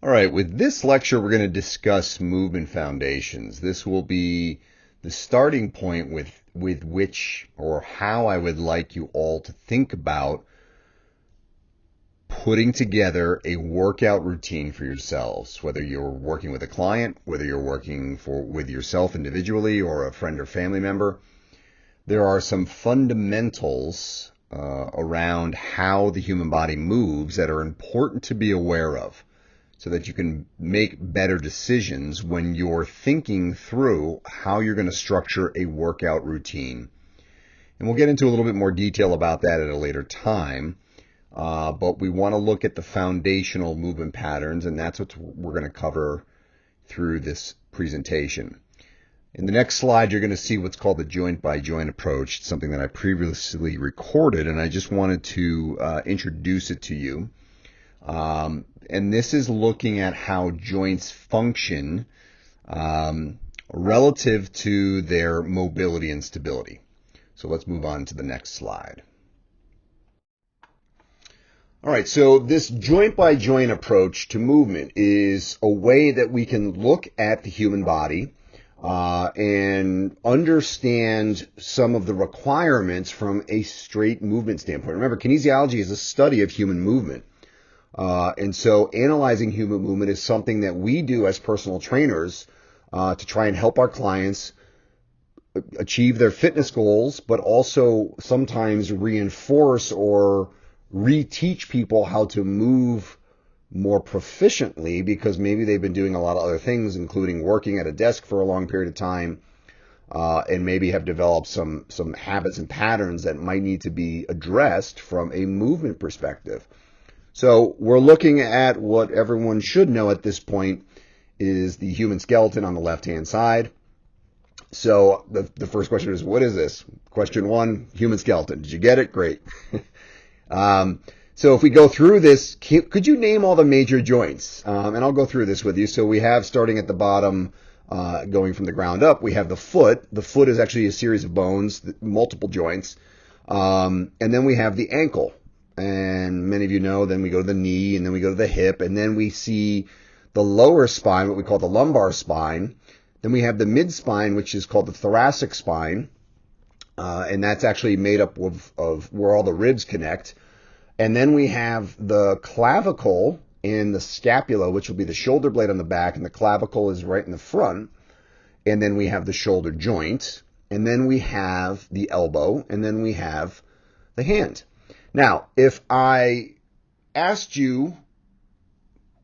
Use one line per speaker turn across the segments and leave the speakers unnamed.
All right, with this lecture, we're going to discuss movement foundations. This will be the starting point with which or how I would like you all to think about putting together a workout routine for yourselves, whether you're working with a client, whether you're working with yourself individually or a friend or family member. There are some fundamentals around how the human body moves that are important to be aware of, so that you can make better decisions when you're thinking through how you're going to structure a workout routine. And we'll get into a little bit more detail about that at a later time, but we want to look at the foundational movement patterns, and that's what we're going to cover through this presentation. In the next slide, you're going to see what's called the joint-by-joint approach. It's something that I previously recorded, and I just wanted to introduce it to you. And this is looking at how joints function relative to their mobility and stability. So let's move on to the next slide. All right, so this joint-by-joint approach to movement is a way that we can look at the human body and understand some of the requirements from a straight movement standpoint. Remember, kinesiology is a study of human movement. And so analyzing human movement is something that we do as personal trainers to try and help our clients achieve their fitness goals, but also sometimes reinforce or reteach people how to move more proficiently, because maybe they've been doing a lot of other things, including working at a desk for a long period of time, and maybe have developed some habits and patterns that might need to be addressed from a movement perspective. So we're looking at what everyone should know at this point is the human skeleton on the left-hand side. So the first question is, what is this? Question one, human skeleton. Did you get it? Great. So if we go through this, could you name all the major joints? And I'll go through this with you. So we have, starting at the bottom, going from the ground up, we have the foot. The foot is actually a series of bones, multiple joints. And then we have the ankle. And many of you know, then we go to the knee, and then we go to the hip, and then we see the lower spine, what we call the lumbar spine. Then we have the mid-spine, which is called the thoracic spine, and that's actually made up of where all the ribs connect. And then we have the clavicle and the scapula, which will be the shoulder blade on the back, and the clavicle is right in the front. And then we have the shoulder joint, and then we have the elbow, and then we have the hand. Now, if I asked you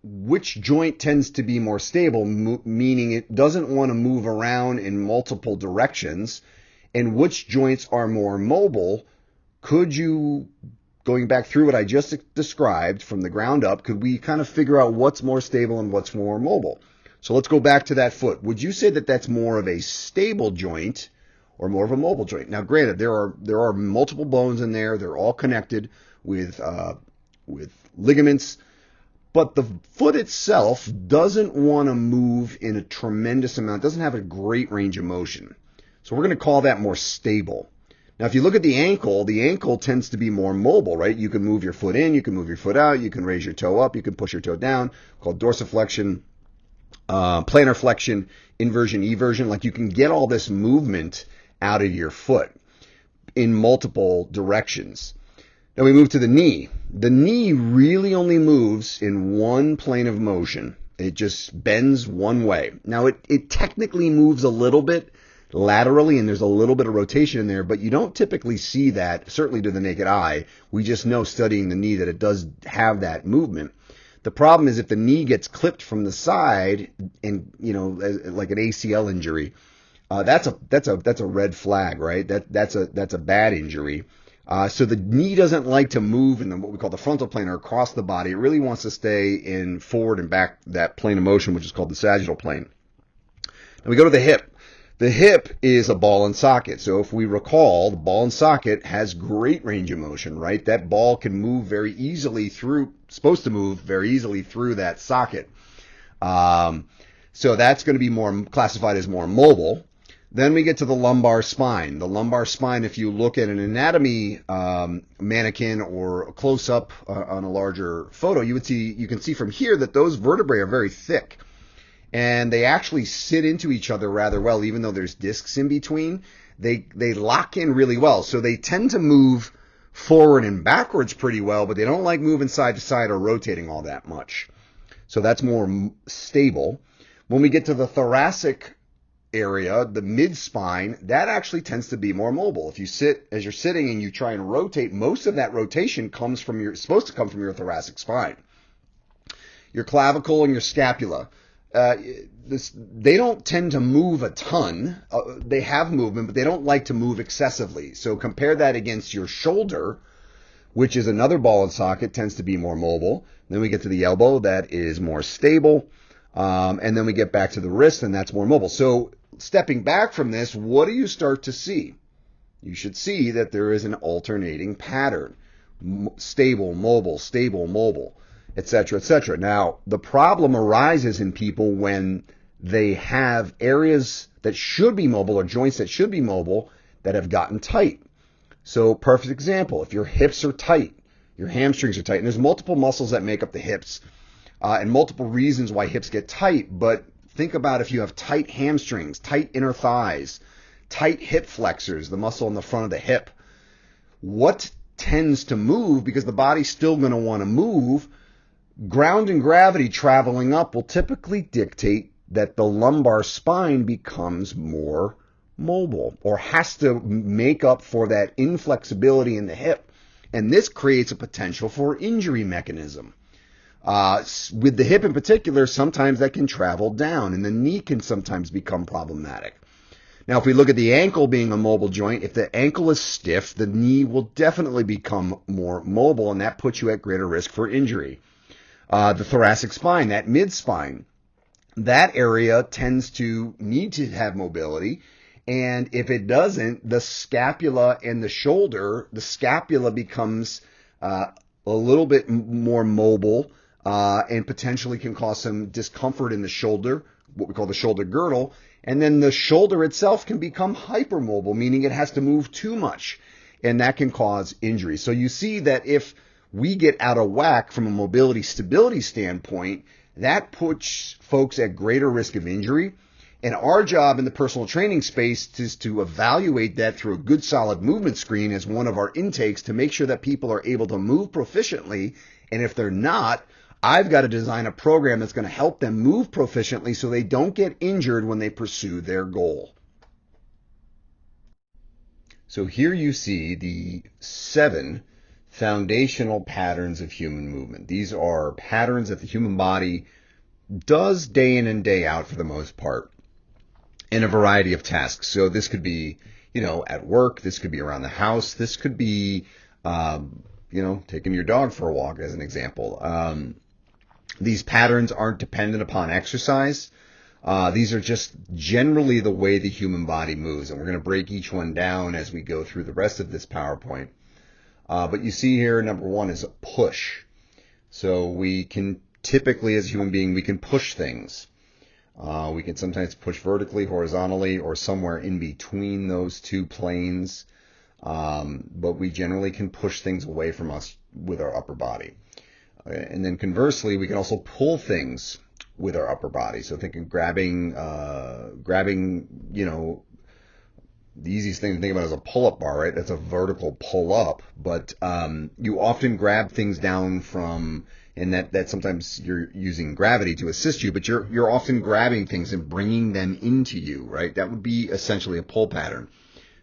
which joint tends to be more stable, meaning it doesn't want to move around in multiple directions, and which joints are more mobile, could you, going back through what I just described from the ground up, could we kind of figure out what's more stable and what's more mobile? So let's go back to that foot. Would you say that that's more of a stable joint or more of a mobile joint? Now, granted, there are multiple bones in there. They're all connected with ligaments, but the foot itself doesn't want to move in a tremendous amount. It doesn't have a great range of motion. So we're going to call that more stable. Now, if you look at the ankle tends to be more mobile, right? You can move your foot in, you can move your foot out, you can raise your toe up, you can push your toe down, called dorsiflexion, plantar flexion, inversion, eversion. Like, you can get all this movement out of your foot in multiple directions. Now we move to the knee. The knee really only moves in one plane of motion. It just bends one way. Now it technically moves a little bit laterally, and there's a little bit of rotation in there, but you don't typically see that, certainly to the naked eye. We just know, studying the knee, that it does have that movement. The problem is if the knee gets clipped from the side, and like an ACL injury, that's a red flag, right? That's a bad injury. So the knee doesn't like to move in what we call the frontal plane or across the body. It really wants to stay in forward and back, that plane of motion, which is called the sagittal plane. Now we go to the hip. The hip is a ball and socket. So if we recall, the ball and socket has great range of motion, right? That ball can move very easily supposed to move very easily through that socket. So that's going to be more classified as more mobile. Then we get to the lumbar spine. The lumbar spine, if you look at an anatomy mannequin or a close-up on a larger photo, you can see from here that those vertebrae are very thick. And they actually sit into each other rather well, even though there's discs in between. They lock in really well. So they tend to move forward and backwards pretty well, but they don't like moving side to side or rotating all that much. So that's more stable. When we get to the thoracic area, the mid-spine, that actually tends to be more mobile. If you sit, as you're sitting and you try and rotate, most of that rotation supposed to come from your thoracic spine. Your clavicle and your scapula, they don't tend to move a ton. They have movement, but they don't like to move excessively. So compare that against your shoulder, which is another ball and socket, tends to be more mobile. Then we get to the elbow, that is more stable. And then we get back to the wrist, and that's more mobile. So stepping back from this, what do you start to see? You should see that there is an alternating pattern. Stable, mobile, etc., etc. Now, the problem arises in people when they have areas that should be mobile or joints that should be mobile that have gotten tight. So, perfect example, if your hips are tight, your hamstrings are tight, and there's multiple muscles that make up the hips, and multiple reasons why hips get tight, but think about if you have tight hamstrings, tight inner thighs, tight hip flexors, the muscle in the front of the hip. What tends to move, because the body's still going to want to move, ground and gravity traveling up will typically dictate that the lumbar spine becomes more mobile or has to make up for that inflexibility in the hip. And this creates a potential for injury mechanism. With the hip in particular, sometimes that can travel down, and the knee can sometimes become problematic. Now, if we look at the ankle being a mobile joint, if the ankle is stiff, the knee will definitely become more mobile, and that puts you at greater risk for injury. The thoracic spine, that mid-spine, that area tends to need to have mobility, and if it doesn't, the scapula and the shoulder, the scapula becomes a little bit more mobile, and potentially can cause some discomfort in the shoulder, what we call the shoulder girdle. And then the shoulder itself can become hypermobile, meaning it has to move too much, and that can cause injury. So you see that if we get out of whack from a mobility stability standpoint, that puts folks at greater risk of injury. And our job in the personal training space is to evaluate that through a good solid movement screen as one of our intakes to make sure that people are able to move proficiently. And if they're not, I've got to design a program that's going to help them move proficiently so they don't get injured when they pursue their goal. So here you see the 7 foundational patterns of human movement. These are patterns that the human body does day in and day out for the most part in a variety of tasks. So this could be, at work. This could be around the house. This could be, taking your dog for a walk as an example. These patterns aren't dependent upon exercise. These are just generally the way the human body moves. And we're going to break each one down as we go through the rest of this PowerPoint. But you see here, number 1 is a push. So we can typically, as a human being, we can push things. We can sometimes push vertically, horizontally, or somewhere in between those two planes. But we generally can push things away from us with our upper body. And then conversely, we can also pull things with our upper body. So think of grabbing, the easiest thing to think about is a pull-up bar, right? That's a vertical pull-up. But you often grab things down from, and that sometimes you're using gravity to assist you, but you're often grabbing things and bringing them into you, right? That would be essentially a pull pattern.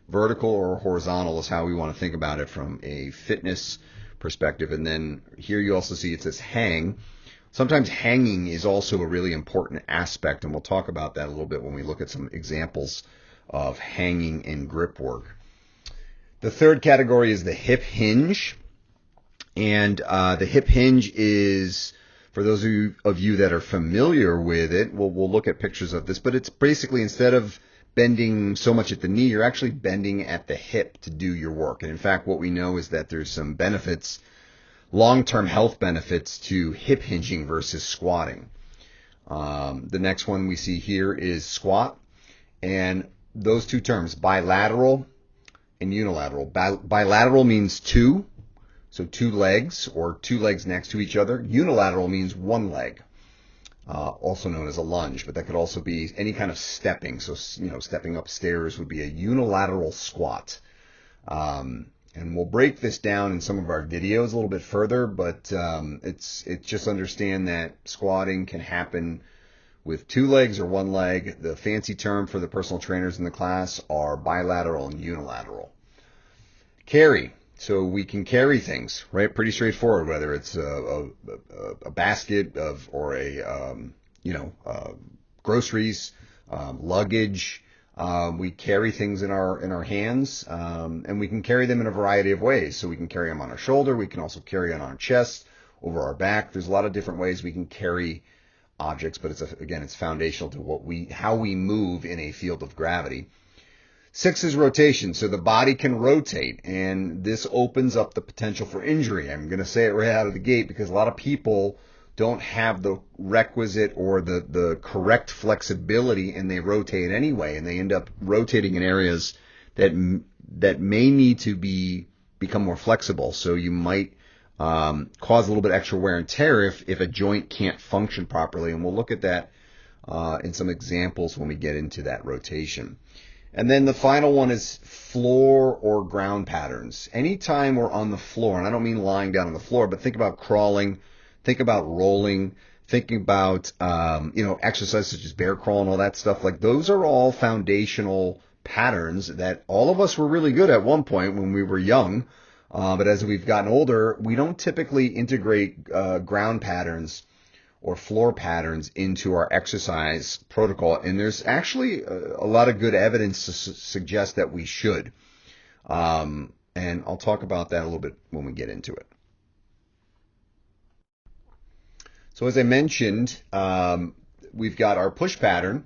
Vertical or horizontal is how we want to think about it from a fitness perspective. And then here you also see it says hang. Sometimes hanging is also a really important aspect, and we'll talk about that a little bit when we look at some examples of hanging and grip work. The third category is the hip hinge. And the hip hinge is, for those of you that are familiar with it, we'll look at pictures of this, but it's basically instead of bending so much at the knee, you're actually bending at the hip to do your work. And in fact, what we know is that there's some benefits, long-term health benefits to hip hinging versus squatting. The next one we see here is squat. And those two terms, bilateral and unilateral. Bilateral means two, so two legs or two legs next to each other. Unilateral means one leg, also known as a lunge, but that could also be any kind of stepping. So, stepping upstairs would be a unilateral squat. And we'll break this down in some of our videos a little bit further, but it's just understand that squatting can happen with two legs or one leg. The fancy term for the personal trainers in the class are bilateral and unilateral. Carry. So we can carry things, right? Pretty straightforward, whether it's a basket or groceries, luggage. We carry things in our hands, and we can carry them in a variety of ways. So we can carry them on our shoulder. We can also carry them on our chest, over our back. There's a lot of different ways we can carry objects, but it's foundational to how we move in a field of gravity. 6 is rotation. So the body can rotate, and this opens up the potential for injury. I'm going to say it right out of the gate because a lot of people don't have the requisite or the correct flexibility, and they rotate anyway, and they end up rotating in areas that may need to become more flexible. So you might cause a little bit extra wear and tear if a joint can't function properly, and we'll look at that in some examples when we get into that rotation. And then the final one is floor or ground patterns. Anytime we're on the floor, and I don't mean lying down on the floor, but think about crawling, think about rolling, think about exercises such as bear crawl and all that stuff. Like, those are all foundational patterns that all of us were really good at one point when we were young. But as we've gotten older, we don't typically integrate ground patterns or floor patterns into our exercise protocol. And there's actually a lot of good evidence to suggest that we should. And I'll talk about that a little bit when we get into it. So as I mentioned, we've got our push pattern.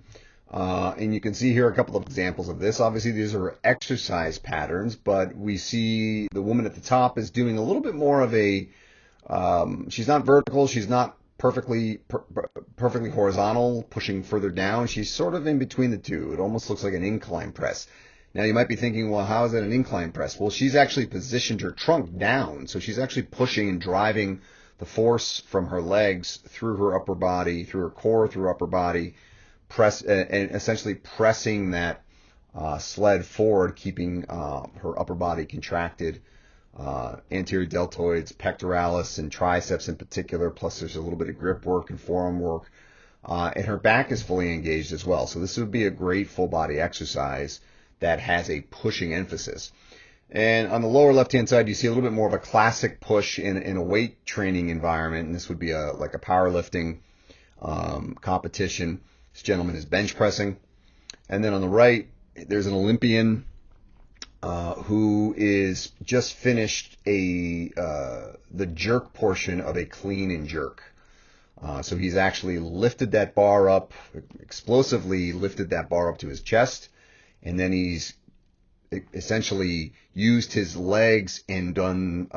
And you can see here a couple of examples of this. Obviously, these are exercise patterns, but we see the woman at the top is doing a little bit more of she's not vertical, she's not perfectly horizontal, pushing further down. She's sort of in between the two. It almost looks like an incline press. Now, you might be thinking, well, how is that an incline press? Well, she's actually positioned her trunk down, so she's actually pushing and driving the force from her legs through her upper body, through her core, through her upper body, and essentially pressing that sled forward, keeping her upper body contracted, anterior deltoids, pectoralis, and triceps in particular, plus there's a little bit of grip work and forearm work, and her back is fully engaged as well. So this would be a great full body exercise that has a pushing emphasis. And on the lower left-hand side, you see a little bit more of a classic push in a weight training environment, and this would be like a powerlifting competition. This gentleman is bench pressing. And then on the right, there's an Olympian who is just finished the jerk portion of a clean and jerk. So he's actually lifted that bar up, explosively lifted that bar up to his chest, and then he's essentially used his legs and done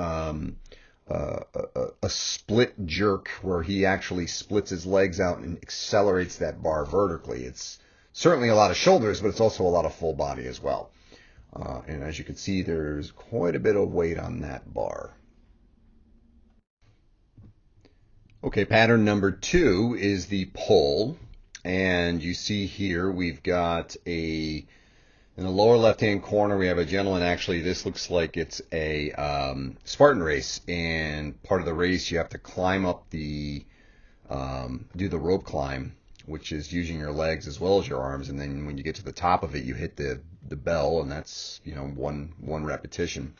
a split jerk where he actually splits his legs out and accelerates that bar vertically. It's certainly a lot of shoulders, but it's also a lot of full body as well. And as you can see, there's quite a bit of weight on that bar. Okay, pattern number 2 is the pull. And you see here we've got in the lower left-hand corner, we have a gentleman. Actually, this looks like it's a Spartan race. And part of the race, you have to climb up do the rope climb, which is using your legs as well as your arms. And then when you get to the top of it, you hit the bell, and that's one repetition.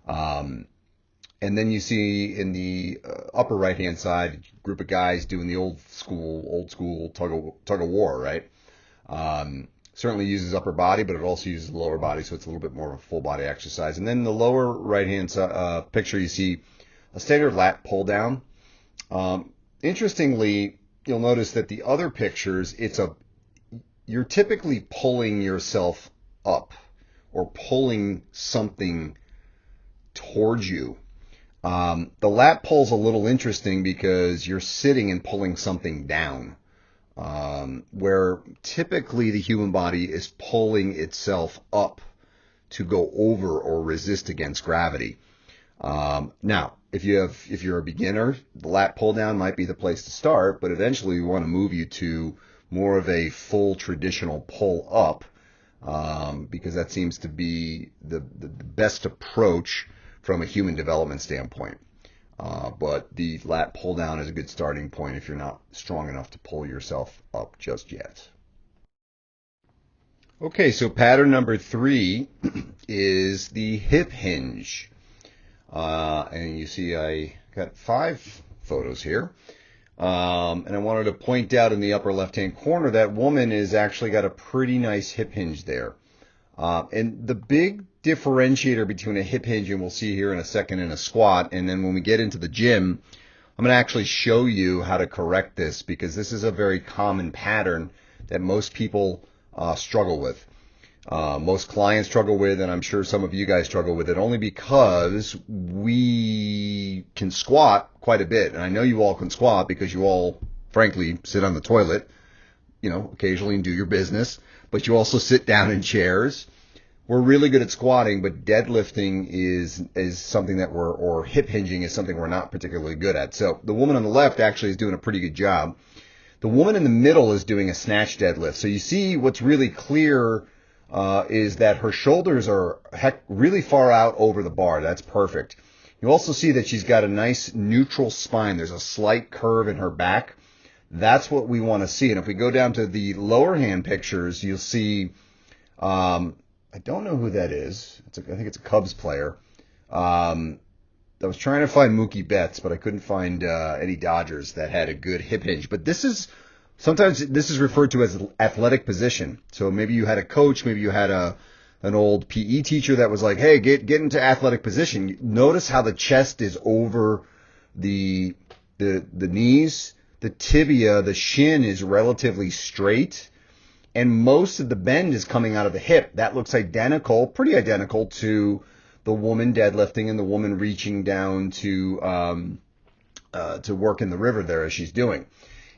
And then you see in the upper right hand side, a group of guys doing the old school tug of war, right? Certainly uses upper body, but it also uses the lower body, so it's a little bit more of a full body exercise. And then in the lower right hand picture, you see a standard lat pull down. Interestingly, you'll notice that the other pictures, you're typically pulling yourself up or pulling something towards you. The lat pull's a little interesting because you're sitting and pulling something down. where typically the human body is pulling itself up to go over or resist against gravity. Now, if you're a beginner, the lat pull down might be the place to start, but eventually we want to move you to more of a full traditional pull up, because that seems to be the best approach from a human development standpoint. But the lat pull down is a good starting point if you're not strong enough to pull yourself up just yet. Okay, so pattern number 3 is the hip hinge. And you see I got 5 photos here. And I wanted to point out in the upper left-hand corner that woman has actually got a pretty nice hip hinge there. And the big differentiator between a hip hinge, and we'll see here in a second, and a squat, and then when we get into the gym, I'm going to actually show you how to correct this, because this is a very common pattern that most people struggle with. Most clients struggle with, and I'm sure some of you guys struggle with it, only because we can squat quite a bit. And I know you all can squat because you all, frankly, sit on the toilet, occasionally and do your business, but you also sit down in chairs. We're really good at squatting, but deadlifting is something that or hip hinging is something we're not particularly good at. So the woman on the left actually is doing a pretty good job. The woman in the middle is doing a snatch deadlift. So you see what's really clear is that her shoulders are really far out over the bar. That's perfect. You also see that she's got a nice neutral spine. There's a slight curve in her back. That's what we want to see. And if we go down to the lower hand pictures, you'll see, I don't know who that is. I think it's a Cubs player. I was trying to find Mookie Betts, but I couldn't find any Dodgers that had a good hip hinge. But sometimes this is referred to as athletic position. So maybe you had a coach, maybe you had an old PE teacher that was like, hey, get into athletic position. Notice how the chest is over the knees, the tibia, the shin is relatively straight, and most of the bend is coming out of the hip. That looks pretty identical to the woman deadlifting and the woman reaching down to work in the river there as she's doing.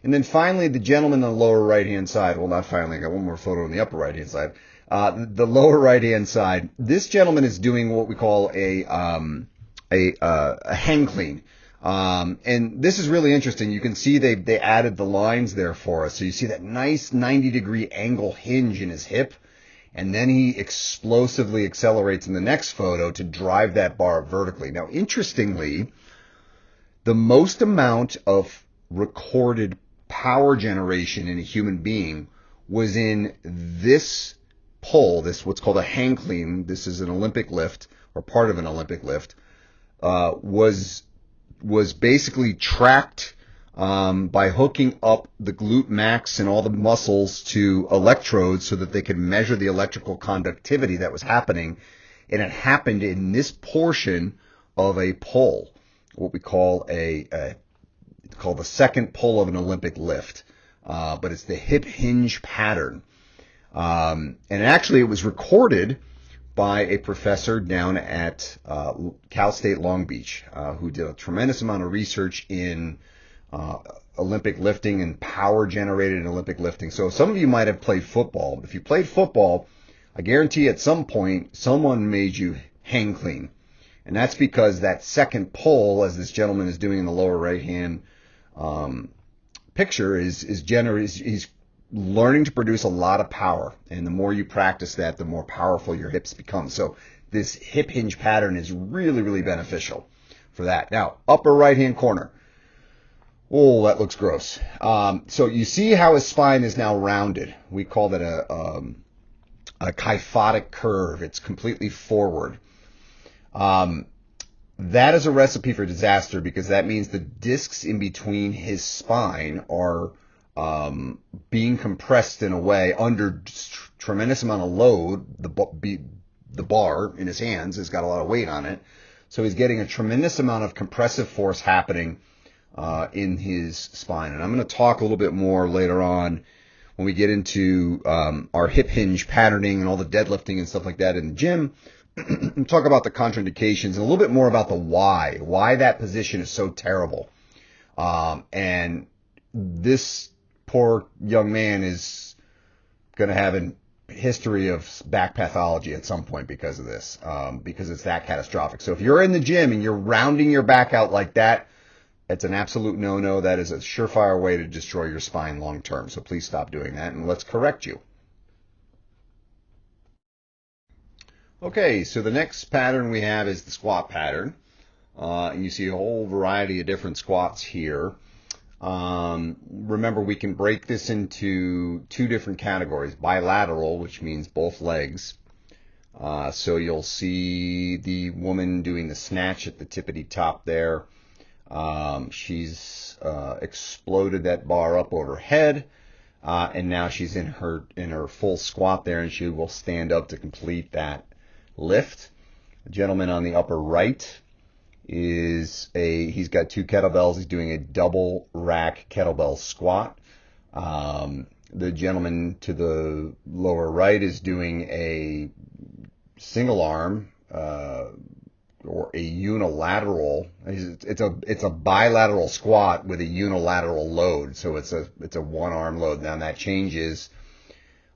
And then finally, the gentleman on the lower right-hand side. Well, not finally. I got one more photo on the upper right-hand side. The lower right-hand side. This gentleman is doing what we call a hang clean. And this is really interesting. You can see they added the lines there for us. So you see that nice 90-degree angle hinge in his hip. And then he explosively accelerates in the next photo to drive that bar vertically. Now, interestingly, the most amount of recorded power generation in a human being was in this pull, this what's called a hang clean. This is an Olympic lift, or part of an Olympic lift, was basically tracked by hooking up the glute max and all the muscles to electrodes so that they could measure the electrical conductivity that was happening. And it happened in this portion of a pull, what we call it's called the second pull of an Olympic lift. But it's the hip hinge pattern. And actually it was recorded by a professor down at Cal State Long Beach, who did a tremendous amount of research in Olympic lifting and power generated in Olympic lifting. So some of you might have played football. If you played football, I guarantee at some point someone made you hang clean. And that's because that second pull, as this gentleman is doing in the lower right-hand picture, he's learning to produce a lot of power. And the more you practice that, the more powerful your hips become. So this hip hinge pattern is really, really beneficial for that. Now, upper right-hand corner. Oh, that looks gross. So you see how his spine is now rounded. We call that a kyphotic curve. It's completely forward. That is a recipe for disaster, because that means the discs in between his spine are being compressed in a way under tremendous amount of load. The bar in his hands has got a lot of weight on it. So he's getting a tremendous amount of compressive force happening in his spine. And I'm going to talk a little bit more later on when we get into our hip hinge patterning and all the deadlifting and stuff like that in the gym. Talk about the contraindications and a little bit more about the why that position is so terrible. And this poor young man is going to have a history of back pathology at some point because of this, because it's that catastrophic. So if you're in the gym and you're rounding your back out like that, it's an absolute no-no. That is a surefire way to destroy your spine long term. So please stop doing that, and let's correct you. Okay, so the next pattern we have is the squat pattern. And you see a whole variety of different squats here. Remember, we can break this into two different categories. Bilateral, which means both legs. So you'll see the woman doing the snatch at the tippity top there. She's exploded that bar up overhead, and now she's in her full squat there, and she will stand up to complete that lift. The gentleman on the upper right he's got two kettlebells. He's doing a double rack kettlebell squat. The gentleman to the lower right is doing a single arm or a unilateral. It's a bilateral squat with a unilateral load. So it's a one arm load. Now that changes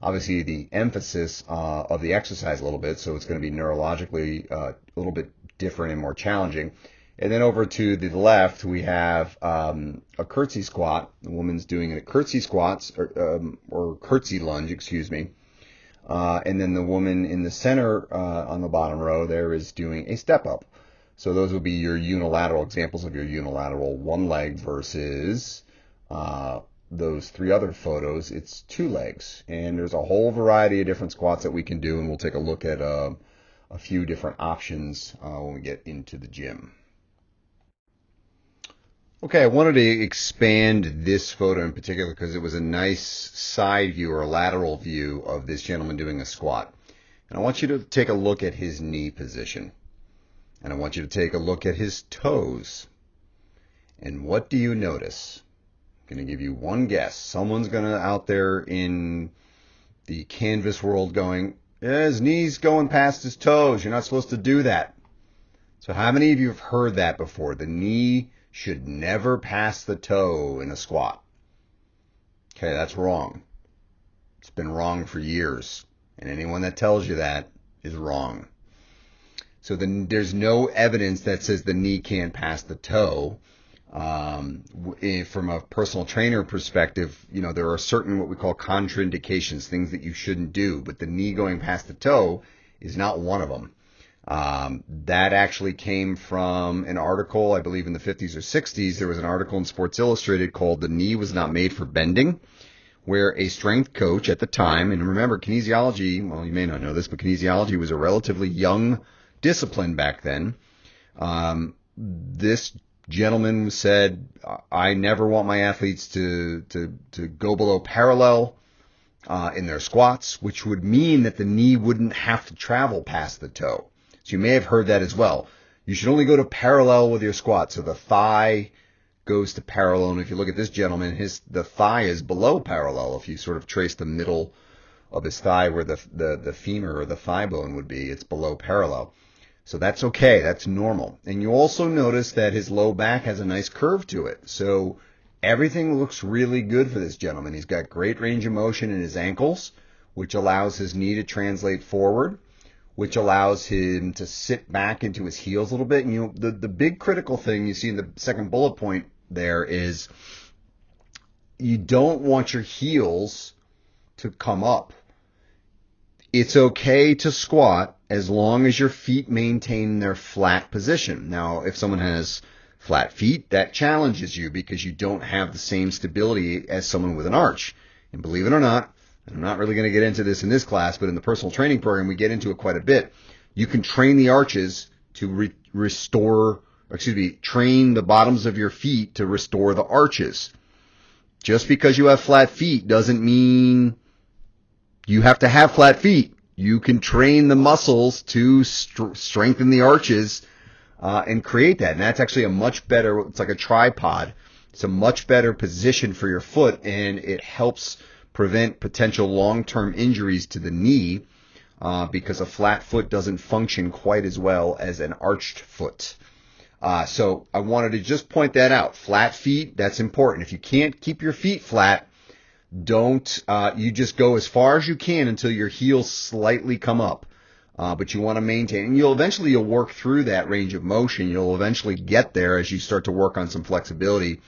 obviously the emphasis of the exercise a little bit. So it's going to be neurologically a little bit different and more challenging. And then over to the left, we have a curtsy squat. The woman's doing a curtsy squats or curtsy lunge, excuse me. And then the woman in the center on the bottom row there is doing a step up. So those will be your unilateral examples of your unilateral one leg versus those three other photos. It's two legs. And there's a whole variety of different squats that we can do, and we'll take a look at a few different options when we get into the gym. Okay, I wanted to expand this photo in particular because it was a nice side view or a lateral view of this gentleman doing a squat. And I want you to take a look at his knee position. And I want you to take a look at his toes. And what do you notice? I'm going to give you one guess. Someone's going to out there in the canvas world going, yeah, his knee's going past his toes. You're not supposed to do that. So how many of you have heard that before? The knee should never pass the toe in a squat. Okay, that's wrong. It's been wrong for years. And anyone that tells you that is wrong. So there's no evidence that says the knee can't pass the toe. From a personal trainer perspective, there are certain what we call contraindications, things that you shouldn't do. But the knee going past the toe is not one of them. That actually came from an article, I believe in the 50s or 60s. There was an article in Sports Illustrated called "The Knee Was Not Made for Bending," where a strength coach at the time, and remember kinesiology, well, you may not know this, but kinesiology was a relatively young discipline back then. This gentleman said, I never want my athletes to go below parallel in their squats, which would mean that the knee wouldn't have to travel past the toe. So you may have heard that as well. You should only go to parallel with your squat. So the thigh goes to parallel. And if you look at this gentleman, the thigh is below parallel. If you sort of trace the middle of his thigh where the femur or the thigh bone would be, it's below parallel. So that's okay. That's normal. And you also notice that his low back has a nice curve to it. So everything looks really good for this gentleman. He's got great range of motion in his ankles, which allows his knee to translate forward, which allows him to sit back into his heels a little bit. And the big critical thing you see in the second bullet point there is you don't want your heels to come up. It's okay to squat as long as your feet maintain their flat position. Now, if someone has flat feet, that challenges you because you don't have the same stability as someone with an arch. And believe it or not, and I'm not really going to get into this in this class, but in the personal training program, we get into it quite a bit. You can train the arches to train the bottoms of your feet to restore the arches. Just because you have flat feet doesn't mean you have to have flat feet. You can train the muscles to strengthen the arches and create that. And that's actually a much better, it's like a tripod. It's a much better position for your foot, and it helps prevent potential long-term injuries to the knee because a flat foot doesn't function quite as well as an arched foot. So I wanted to just point that out. Flat feet, that's important. If you can't keep your feet flat, don't, you just go as far as you can until your heels slightly come up. But you want to maintain, and you'll work through that range of motion. You'll eventually get there as you start to work on some flexibility.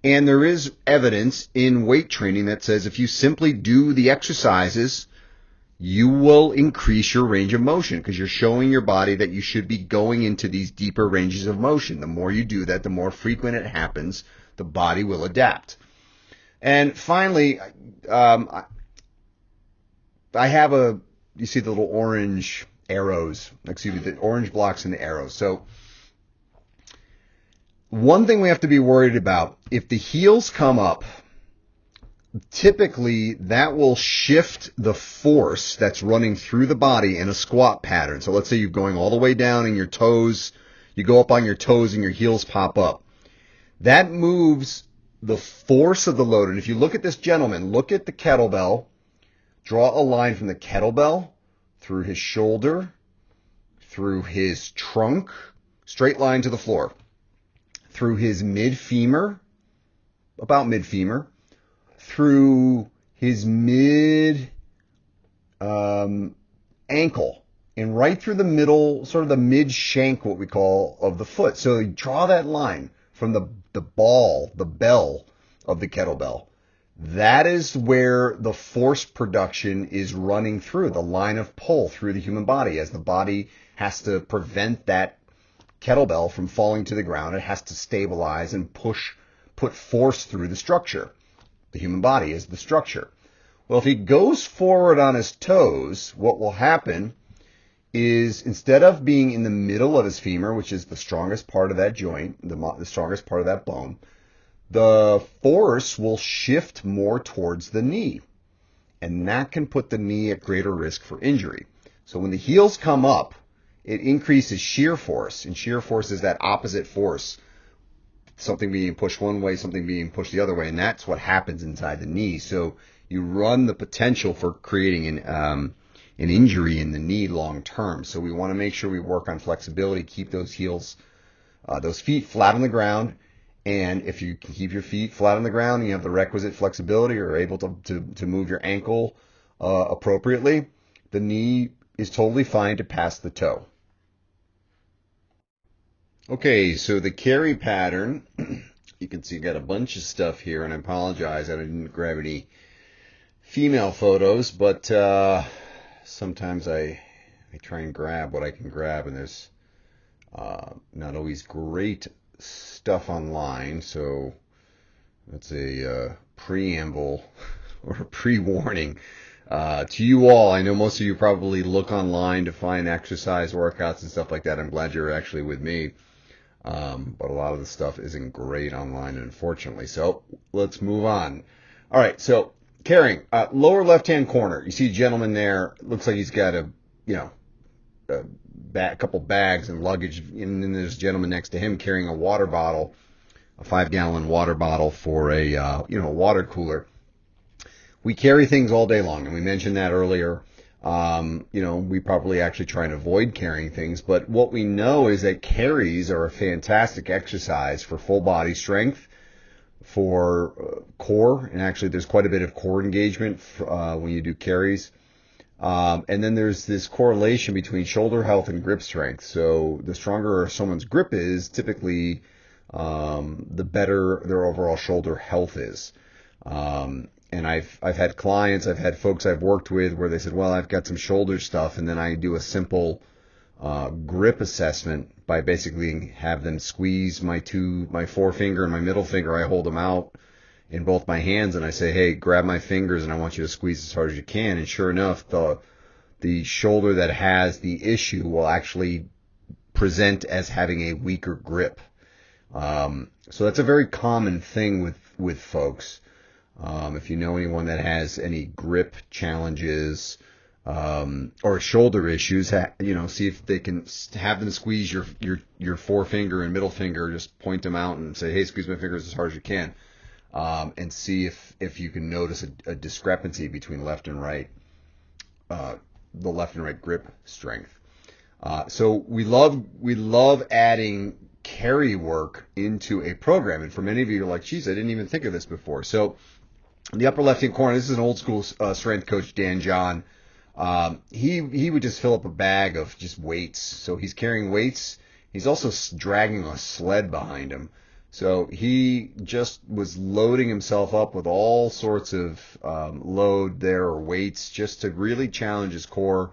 And there is evidence in weight training that says if you simply do the exercises, you will increase your range of motion because you're showing your body that you should be going into these deeper ranges of motion. The more you do that, the more frequent it happens, the body will adapt. And finally, I have you see the little orange arrows, the orange blocks and the arrows. So one thing we have to be worried about, if the heels come up, typically that will shift the force that's running through the body in a squat pattern. So let's say you're going all the way down and your toes, you go up on your toes and your heels pop up. That moves the force of the load. And if you look at this gentleman, look at the kettlebell, draw a line from the kettlebell through his shoulder, through his trunk, straight line to the floor, through his mid-femur, about mid-femur, through his ankle, and right through the middle, sort of the mid-shank, what we call, of the foot. So you draw that line from the bell of the kettlebell. That is where the force production is running through, the line of pull through the human body. As the body has to prevent that kettlebell from falling to the ground, it has to stabilize and put force through the structure. The human body is the structure. Well, if he goes forward on his toes, what will happen is instead of being in the middle of his femur, which is the strongest part of that joint, the strongest part of that bone, the force will shift more towards the knee. And that can put the knee at greater risk for injury. So when the heels come up, it increases shear force. And shear force is that opposite force. Something being pushed one way, something being pushed the other way. And that's what happens inside the knee. So you run the potential for creating an injury in the knee long term. So we want to make sure we work on flexibility, keep those feet flat on the ground. And if you can keep your feet flat on the ground and you have the requisite flexibility or are able to move your ankle appropriately, the knee is totally fine to pass the toe. Okay, so the carry pattern, you can see got a bunch of stuff here, and I apologize, I didn't grab any female photos, but sometimes I try and grab what I can grab, and there's not always great stuff online, so that's a preamble or a pre-warning to you all. I know most of you probably look online to find exercise workouts and stuff like that. I'm glad you're actually with me, but a lot of the stuff isn't great online, unfortunately. So let's move on. All right, so carrying, lower left-hand corner. You see a gentleman there. Looks like he's got a couple bags and luggage, and then there's a gentleman next to him carrying a water bottle, a 5-gallon water bottle for a water cooler. We carry things all day long, and we mentioned that earlier. We probably actually try and avoid carrying things, but what we know is that carries are a fantastic exercise for full body strength, for core, and actually there's quite a bit of core engagement when you do carries. And then there's this correlation between shoulder health and grip strength. So the stronger someone's grip is, typically the better their overall shoulder health is. And I've had clients, I've had folks I've worked with where they said, well, I've got some shoulder stuff, and then I do a simple grip assessment by basically have them squeeze my forefinger and my middle finger. I hold them out in both my hands, and I say, hey, grab my fingers, and I want you to squeeze as hard as you can. And sure enough, the shoulder that has the issue will actually present as having a weaker grip. So that's a very common thing with folks. If you know anyone that has any grip challenges or shoulder issues, see if they can have them squeeze your forefinger and middle finger. Just point them out and say, hey, squeeze my fingers as hard as you can. And see if you can notice a discrepancy between left and right, the left and right grip strength. So we love adding carry work into a program. And for many of you, you're like, geez, I didn't even think of this before. So In the upper left-hand corner, this is an old school strength coach, Dan John. He would just fill up a bag of just weights. So he's carrying weights. He's also dragging a sled behind him. So he just was loading himself up with all sorts of load there or weights just to really challenge his core.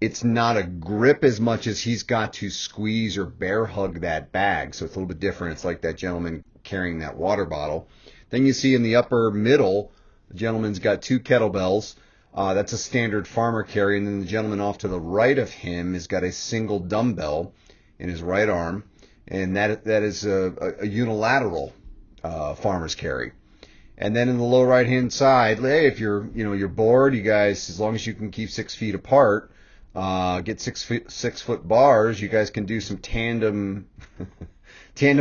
It's not a grip as much as he's got to squeeze or bear hug that bag. So it's a little bit different. It's like that gentleman carrying that water bottle. Then you see in the upper middle, the gentleman's got 2 kettlebells. That's a standard farmer carry. And then the gentleman off to the right of him has got a single dumbbell in his right arm. And that is a unilateral farmer's carry. And then in the low right-hand side, hey, if you're bored, you guys, as long as you can keep 6 feet apart, get 6-foot bars, you guys can do some tandem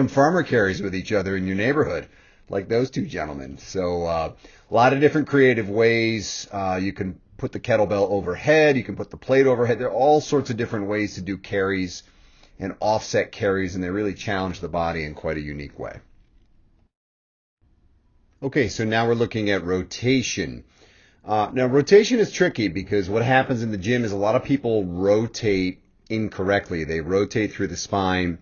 farmer carries with each other in your neighborhood, like those 2 gentlemen. So a lot of different creative ways. You can put the kettlebell overhead. You can put the plate overhead. There are all sorts of different ways to do carries and offset carries, and they really challenge the body in quite a unique way. Okay, so now we're looking at rotation. Now, rotation is tricky because what happens in the gym is a lot of people rotate incorrectly. They rotate through the spine,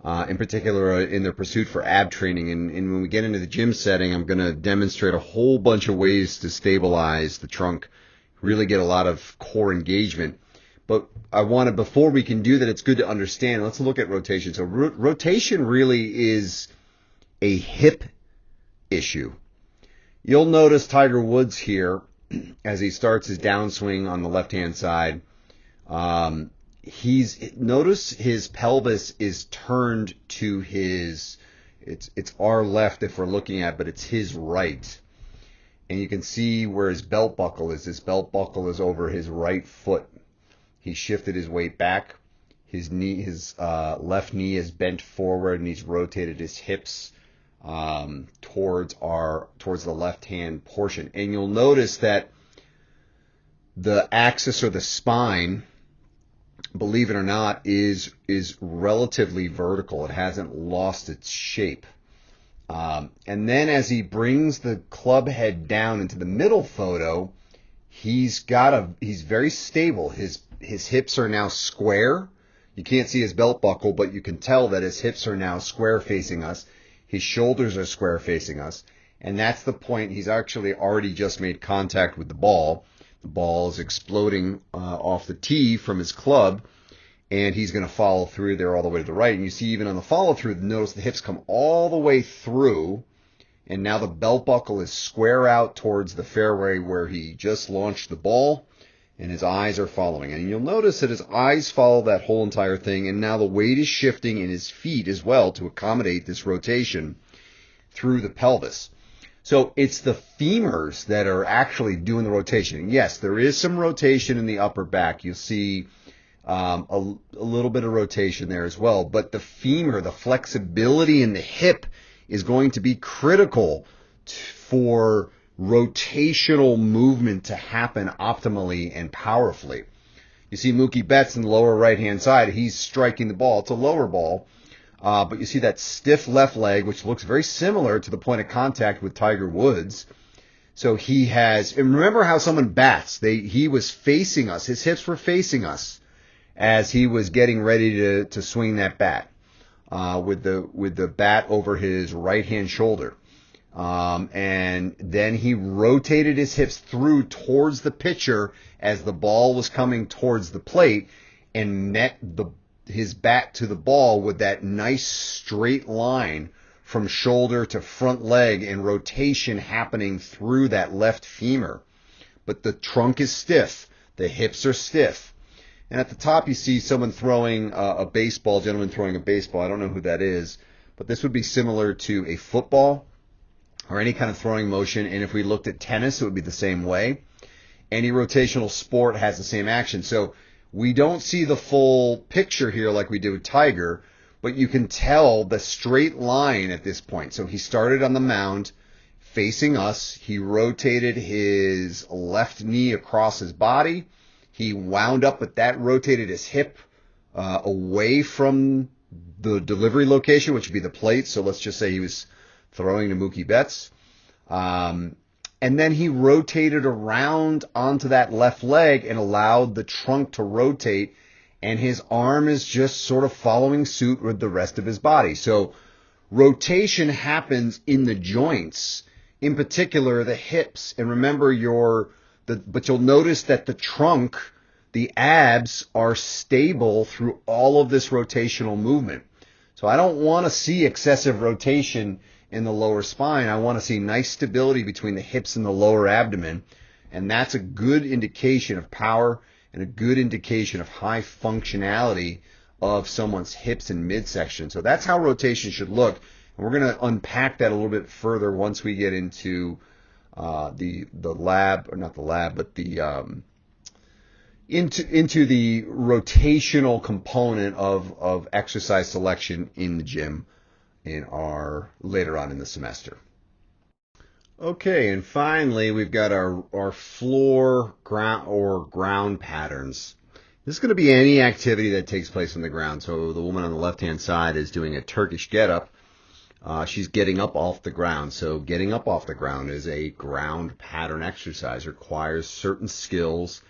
in particular in their pursuit for ab training. And when we get into the gym setting, I'm going to demonstrate a whole bunch of ways to stabilize the trunk, really get a lot of core engagement. But before we can do that, it's good to understand. Let's look at rotation. So rotation really is a hip issue. You'll notice Tiger Woods here as he starts his downswing on the left-hand side. Notice his pelvis is turned to it's our left if we're looking at, but it's his right. And you can see where his belt buckle is. This belt buckle is over his right foot. He shifted his weight back. His left knee is bent forward, and he's rotated his hips towards the left-hand portion. And you'll notice that the axis or the spine, believe it or not, is relatively vertical. It hasn't lost its shape. And then as he brings the club head down into the middle photo, he's very stable. His hips are now square. You can't see his belt buckle, but you can tell that his hips are now square facing us. His shoulders are square facing us. And that's the point. He's actually already just made contact with the ball. The ball is exploding off the tee from his club, and he's going to follow through there all the way to the right. And you see even on the follow through, notice the hips come all the way through, and now the belt buckle is square out towards the fairway where he just launched the ball, and his eyes are following. And you'll notice that his eyes follow that whole entire thing, and now the weight is shifting in his feet as well to accommodate this rotation through the pelvis. So it's the femurs that are actually doing the rotation. And yes, there is some rotation in the upper back. You'll see a little bit of rotation there as well. But the femur, the flexibility in the hip, is going to be critical for rotational movement to happen optimally and powerfully. You see Mookie Betts in the lower right-hand side. He's striking the ball. It's a lower ball. But you see that stiff left leg, which looks very similar to the point of contact with Tiger Woods. So and remember how someone bats. He was facing us. His hips were facing us as he was getting ready to swing that bat, with the bat over his right-hand shoulder. And then he rotated his hips through towards the pitcher as the ball was coming towards the plate and met his bat to the ball with that nice straight line from shoulder to front leg and rotation happening through that left femur. But the trunk is stiff. The hips are stiff. And at the top you see someone throwing gentleman throwing a baseball. I don't know who that is, but this would be similar to a football or any kind of throwing motion. And if we looked at tennis, it would be the same way. Any rotational sport has the same action. So we don't see the full picture here like we did with Tiger, but you can tell the straight line at this point. So he started on the mound facing us. He rotated his left knee across his body. He wound up with that, rotated his hip away from the delivery location, which would be the plate. So let's just say he was throwing to Mookie Betts. And then he rotated around onto that left leg and allowed the trunk to rotate. And his arm is just sort of following suit with the rest of his body. So rotation happens in the joints, in particular the hips. And remember but you'll notice that the trunk, the abs are stable through all of this rotational movement. So I don't want to see excessive rotation in the lower spine. I want to see nice stability between the hips and the lower abdomen. And that's a good indication of power and a good indication of high functionality of someone's hips and midsection. So that's how rotation should look. And we're going to unpack that a little bit further once we get into the lab, or not the lab, but the into the rotational component of exercise selection in the gym later on in the semester. Okay, and finally we've got our floor ground patterns. This is going to be any activity that takes place on the ground. So the woman on the left-hand side is doing a Turkish get-up. She's getting up off the ground. So getting up off the ground is a ground pattern exercise. It requires certain skills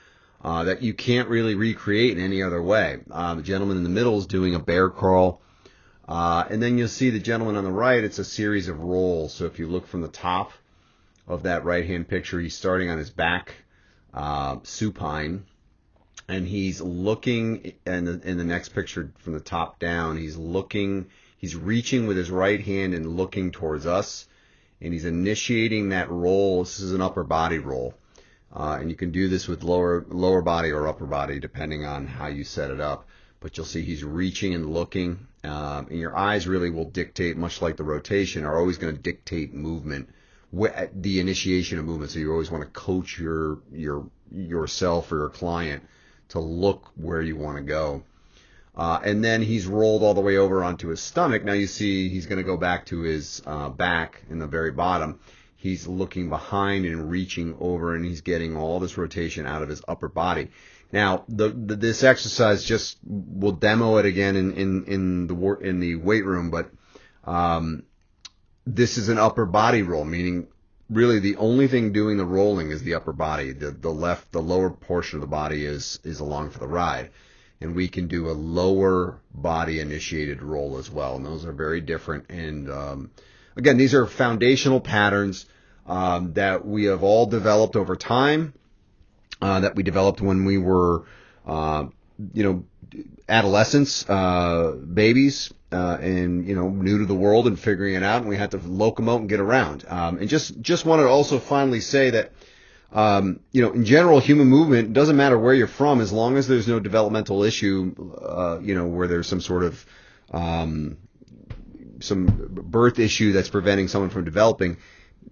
that you can't really recreate in any other way. The gentleman in the middle is doing a bear crawl. And then you'll see the gentleman on the right, it's a series of rolls. So if you look from the top of that right-hand picture, he's starting on his back supine. And he's looking, in the next picture from the top down, he's reaching with his right hand and looking towards us. And he's initiating that roll. This is an upper body roll. And you can do this with lower body or upper body, depending on how you set it up. But you'll see he's reaching and looking. And your eyes really will dictate, much like the rotation, are always going to dictate movement, the initiation of movement. So you always want to coach yourself or your client to look where you want to go. And then he's rolled all the way over onto his stomach. Now you see he's going to go back to his back in the very bottom. He's looking behind and reaching over, and he's getting all this rotation out of his upper body. Now, this exercise we'll demo it again in the weight room, but this is an upper body roll, meaning really the only thing doing the rolling is the upper body. The lower portion of the body is along for the ride. And we can do a lower body initiated roll as well. And those are very different. And again, these are foundational patterns that we have all developed over time, that we developed when we were, adolescents, babies, and, new to the world and figuring it out. And we had to locomote and get around. And just wanted to also finally say that, in general, human movement doesn't matter where you're from, as long as there's no developmental issue, where there's some sort of some birth issue that's preventing someone from developing.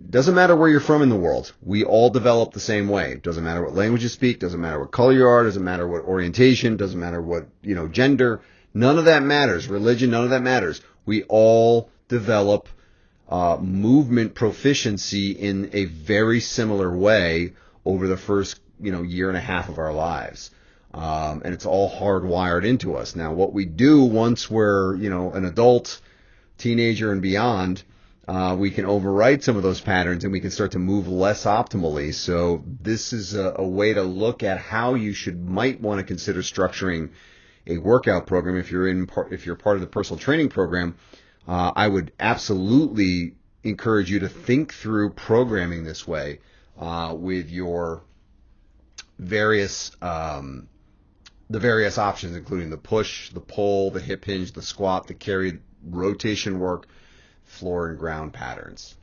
Doesn't matter where you're from in the world. We all develop the same way. It doesn't matter what language you speak. Doesn't matter what color you are. Doesn't matter what orientation. Doesn't matter what gender. None of that matters. Religion. None of that matters. We all develop movement proficiency in a very similar way over the first, year and a half of our lives. And it's all hardwired into us. Now, what we do once we're, an adult, teenager and beyond, we can overwrite some of those patterns and we can start to move less optimally. So this is a way to look at how you might want to consider structuring a workout program. If you're part of the personal training program, I would absolutely encourage you to think through programming this way with your various options, including the push, the pull, the hip hinge, the squat, the carry, rotation work, floor and ground patterns.